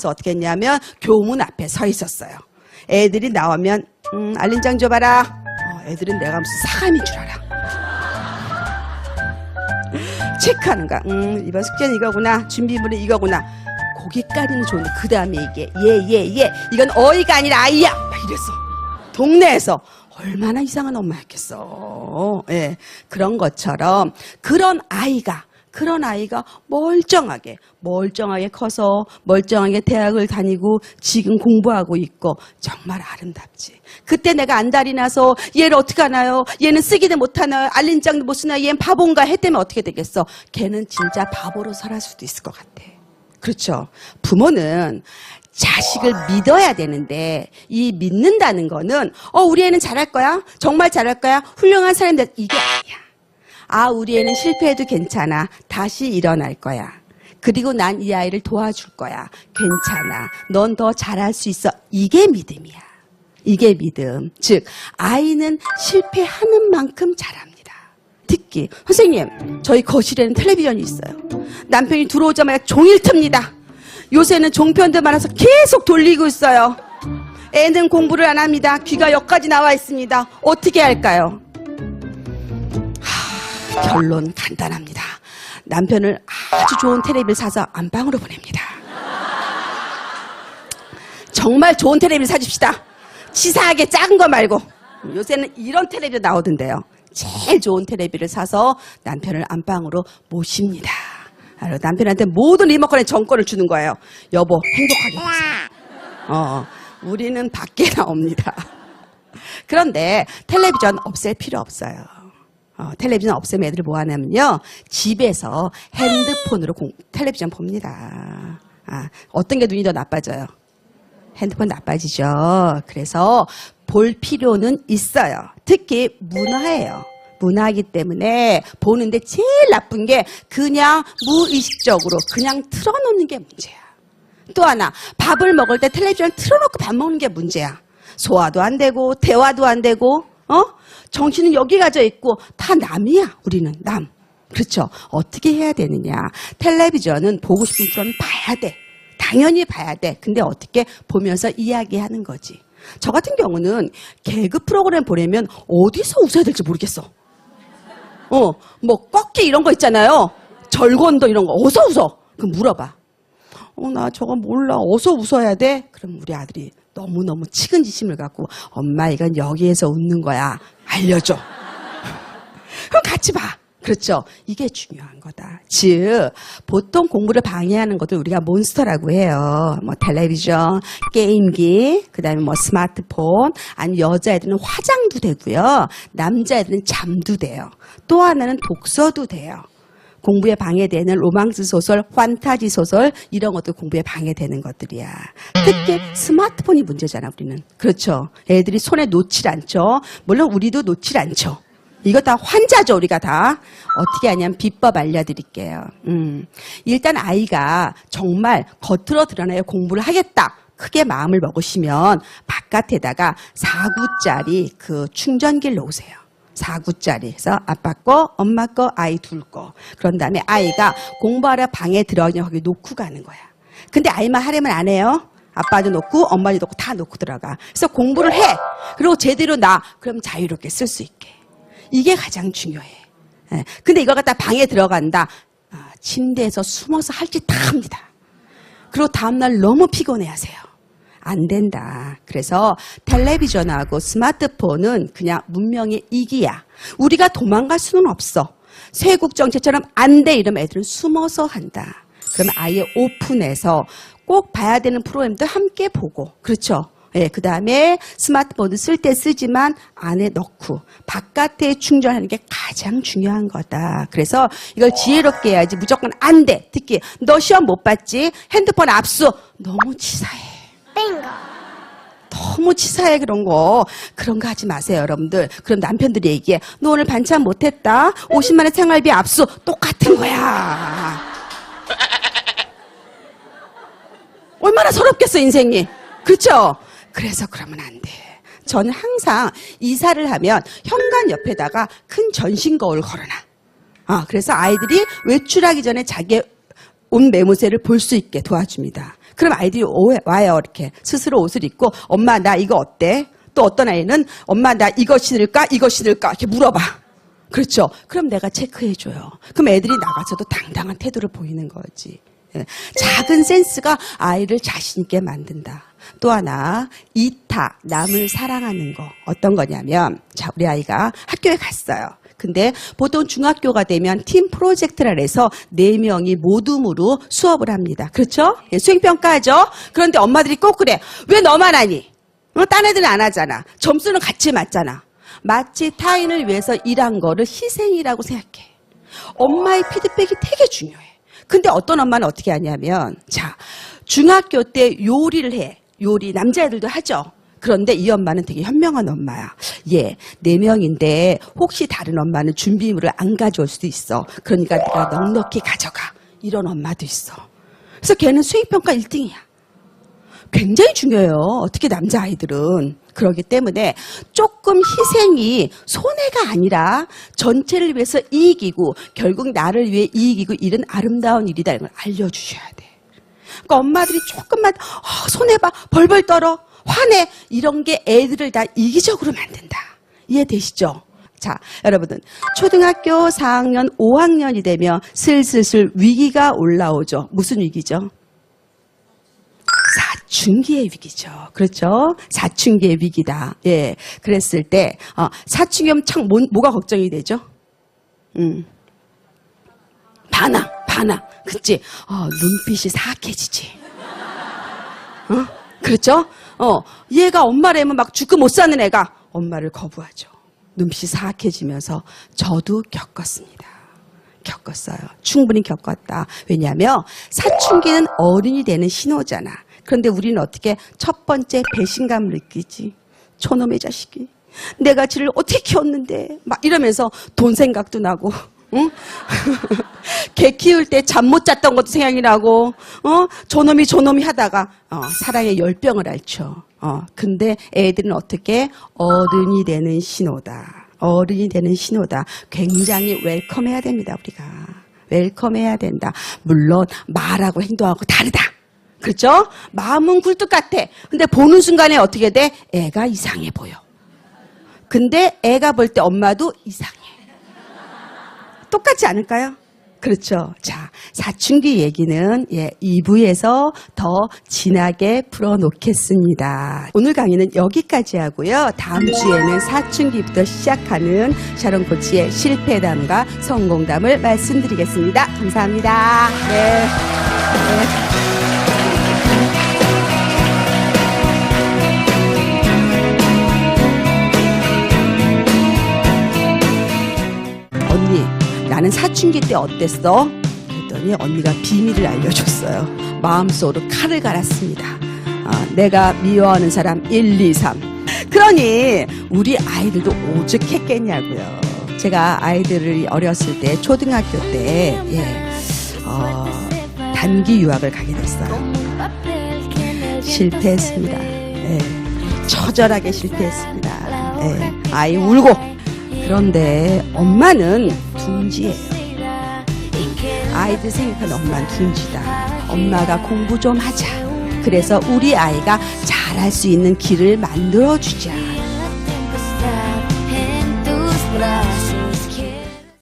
그래서 어떻게 했냐면 교문 앞에 서 있었어요. 애들이 나오면 알린장 줘봐라. 애들은 내가 무슨 사감인 줄 알아. 체크하는 거야. 이번 숙제는 이거구나. 준비물은 이거구나. 거기까지는 좋은데 그 다음에 이게 예. 이건 어이가 아니라 아이야. 막 이랬어. 동네에서. 얼마나 이상한 엄마였겠어. 예, 그런 것처럼 그런 아이가 멀쩡하게 커서 멀쩡하게 대학을 다니고 지금 공부하고 있고 정말 아름답지. 그때 내가 안달이 나서 얘를 어떻게 하나요? 얘는 쓰기도 못하나요? 알린장도 못 쓰나요? 얘는 바본가 했다면 어떻게 되겠어? 걔는 진짜 바보로 살아갈 수도 있을 것 같아. 그렇죠. 부모는 자식을 믿어야 되는데 이 믿는다는 거는 우리 애는 잘할 거야. 정말 잘할 거야. 훌륭한 사람들 이게 아니야. 우리 애는 실패해도 괜찮아. 다시 일어날 거야. 그리고 난 이 아이를 도와줄 거야. 괜찮아. 넌 더 잘할 수 있어. 이게 믿음이야. 이게 믿음. 즉 아이는 실패하는 만큼 잘합니다. 특히 선생님 저희 거실에는 텔레비전이 있어요. 남편이 들어오자마자 종일 틉니다. 요새는 종편도 많아서 계속 돌리고 있어요. 애는 공부를 안 합니다. 귀가 여기까지 나와 있습니다. 어떻게 할까요? 결론 간단합니다. 남편을 아주 좋은 텔레비를 사서 안방으로 보냅니다. 정말 좋은 텔레비를 사줍시다. 치사하게 작은 거 말고. 요새는 이런 텔레비 나오던데요. 제일 좋은 텔레비를 사서 남편을 안방으로 모십니다. 남편한테 모든 리모컨의 정권을 주는 거예요. 여보, 행복하게 보세요. 우리는 밖에 나옵니다. 그런데 텔레비전 없앨 필요 없어요. 텔레비전 없애면 애들이 뭐 하냐면요. 집에서 핸드폰으로 텔레비전 봅니다. 어떤 게 눈이 더 나빠져요? 핸드폰 나빠지죠. 그래서 볼 필요는 있어요. 특히 문화예요. 문화이기 때문에 보는데 제일 나쁜 게 그냥 무의식적으로 그냥 틀어놓는 게 문제야. 또 하나 밥을 먹을 때 텔레비전을 틀어놓고 밥 먹는 게 문제야. 소화도 안 되고 대화도 안 되고 정신은 여기 가져 있고 다 남이야. 우리는 남. 그렇죠. 어떻게 해야 되느냐. 텔레비전은 보고 싶은 프로는 봐야 돼. 당연히 봐야 돼. 근데 어떻게 보면서 이야기하는 거지. 저 같은 경우는 개그 프로그램 보려면 어디서 웃어야 될지 모르겠어. 뭐 꺾기 이런 거 있잖아요. 절권도 이런 거 어디서 웃어? 그럼 물어봐. 나 저거 몰라. 어디서 웃어야 돼? 그럼 우리 아들이 너무너무 측은지심을 갖고 엄마 이건 여기에서 웃는 거야. 알려줘. 그럼 같이 봐. 그렇죠. 이게 중요한 거다. 즉 보통 공부를 방해하는 것을 우리가 몬스터라고 해요. 뭐 텔레비전, 게임기, 그다음에 뭐 스마트폰, 아니면 여자애들은 화장도 되고요. 남자애들은 잠도 돼요. 또 하나는 독서도 돼요. 공부에 방해되는 로망스 소설, 판타지 소설 이런 것도 공부에 방해되는 것들이야. 특히 스마트폰이 문제잖아 우리는. 그렇죠. 애들이 손에 놓질 않죠. 물론 우리도 놓질 않죠. 이거 다 환자죠, 우리가 다. 어떻게 하냐면 비법 알려드릴게요. 일단 아이가 정말 겉으로 드러나야 공부를 하겠다. 크게 마음을 먹으시면 바깥에다가 4구짜리 그 충전기를 놓으세요. 4구짜리. 그래서 아빠 거, 엄마 거, 아이 둘 거. 그런 다음에 아이가 공부하러 방에 들어가면 거기 놓고 가는 거야. 근데 아이만 하려면 안 해요. 아빠도 놓고 엄마도 놓고 다 놓고 들어가. 그래서 공부를 해. 그리고 제대로 나. 그럼 자유롭게 쓸 수 있게. 이게 가장 중요해. 근데 이걸 갖다 방에 들어간다. 침대에서 숨어서 할 짓 다 합니다. 그리고 다음날 너무 피곤해 하세요. 안 된다. 그래서 텔레비전하고 스마트폰은 그냥 문명의 이기야. 우리가 도망갈 수는 없어. 쇄국정체처럼 안 돼 이러면 애들은 숨어서 한다. 그러면 아예 오픈해서 꼭 봐야 되는 프로그램도 함께 보고. 그렇죠. 예, 그 다음에 스마트폰을 쓸 때 쓰지만 안에 넣고 바깥에 충전하는 게 가장 중요한 거다. 그래서 이걸 지혜롭게 해야지 무조건 안 돼. 특히 너 시험 못 봤지? 핸드폰 압수. 너무 치사해. 빙고. 너무 치사해 그런 거. 그런 거 하지 마세요 여러분들. 그럼 남편들이 얘기해. 너 오늘 반찬 못했다. 50만 원 생활비 압수. 똑같은 거야. 얼마나 서럽겠어 인생이. 그렇죠? 그래서 그러면 안 돼. 저는 항상 이사를 하면 현관 옆에다가 큰 전신 거울을 걸어놔. 그래서 아이들이 외출하기 전에 자기의 옷 매무새를 볼 수 있게 도와줍니다. 그럼 아이들이 와요. 이렇게 스스로 옷을 입고 엄마 나 이거 어때? 또 어떤 아이는 엄마 나 이거 신을까? 이거 신을까? 이렇게 물어봐. 그렇죠. 그럼 내가 체크해줘요. 그럼 애들이 나가서도 당당한 태도를 보이는 거지. 작은 센스가 아이를 자신 있게 만든다. 또 하나 이타, 남을 사랑하는 거. 어떤 거냐면 자 우리 아이가 학교에 갔어요. 근데 보통 중학교가 되면 팀 프로젝트라 해서 4명이 모둠으로 수업을 합니다. 그렇죠? 예, 수행평가하죠? 그런데 엄마들이 꼭 그래. 왜 너만 하니? 딴 애들은 안 하잖아. 점수는 같이 맞잖아. 마치 타인을 위해서 일한 거를 희생이라고 생각해. 엄마의 피드백이 되게 중요해. 근데 어떤 엄마는 어떻게 하냐면 자 중학교 때 요리를 해. 요리 남자애들도 하죠. 그런데 이 엄마는 되게 현명한 엄마야. 예, 4명인데 혹시 다른 엄마는 준비물을 안 가져올 수도 있어. 그러니까 네가 넉넉히 가져가. 이런 엄마도 있어. 그래서 걔는 수행평가 1등이야. 굉장히 중요해요. 어떻게 남자아이들은. 그렇기 때문에 조금 희생이 손해가 아니라 전체를 위해서 이익이고 결국 나를 위해 이익이고 이런 아름다운 일이다. 이걸 알려주셔야 돼. 그러니까 엄마들이 조금만 손해봐. 벌벌 떨어. 화내. 이런 게 애들을 다 이기적으로 만든다. 이해되시죠? 자, 여러분은 초등학교 4학년, 5학년이 되면 슬슬 위기가 올라오죠. 무슨 위기죠? 사춘기의 위기죠. 그렇죠? 사춘기의 위기다. 예. 그랬을 때, 사춘기면 참 뭐가 걱정이 되죠? 반항. 그치? 눈빛이 사악해지지. 그렇죠? 얘가 엄마라면 막 죽고 못 사는 애가 엄마를 거부하죠. 눈빛이 사악해지면서 저도 겪었어요. 충분히 겪었다. 왜냐하면 사춘기는 어른이 되는 신호잖아. 그런데 우리는 어떻게 첫 번째 배신감을 느끼지? 저놈의 자식이 내가 지를 어떻게 키웠는데 막 이러면서 돈 생각도 나고 응? 개 키울 때 잠 못 잤던 것도 생각이 나고 저놈이 하다가 사랑의 열병을 앓죠. 근데 애들은 어떻게 어른이 되는 신호다. 굉장히 웰컴해야 됩니다. 우리가 웰컴해야 된다. 물론 말하고 행동하고 다르다. 그렇죠? 마음은 굴뚝 같아. 근데 보는 순간에 어떻게 돼? 애가 이상해 보여. 근데 애가 볼 때 엄마도 이상해. 똑같지 않을까요? 그렇죠. 자, 사춘기 얘기는 2부에서 더 진하게 풀어놓겠습니다. 오늘 강의는 여기까지 하고요. 다음 주에는 사춘기부터 시작하는 샤론 코치의 실패담과 성공담을 말씀드리겠습니다. 감사합니다. 네. 언니, 나는 사춘기 때 어땠어? 그랬더니 언니가 비밀을 알려줬어요. 마음속으로 칼을 갈았습니다. 내가 미워하는 사람 1, 2, 3. 그러니 우리 아이들도 오죽했겠냐고요. 제가 아이들을 어렸을 때 초등학교 때 단기 유학을 가게 됐어요. 실패했습니다. 처절하게 실패했습니다. 아이 울고. 그런데 엄마는 둥지예요. 아이들 생각하는 엄마는 둥지다. 엄마가 공부 좀 하자. 그래서 우리 아이가 잘할 수 있는 길을 만들어주자.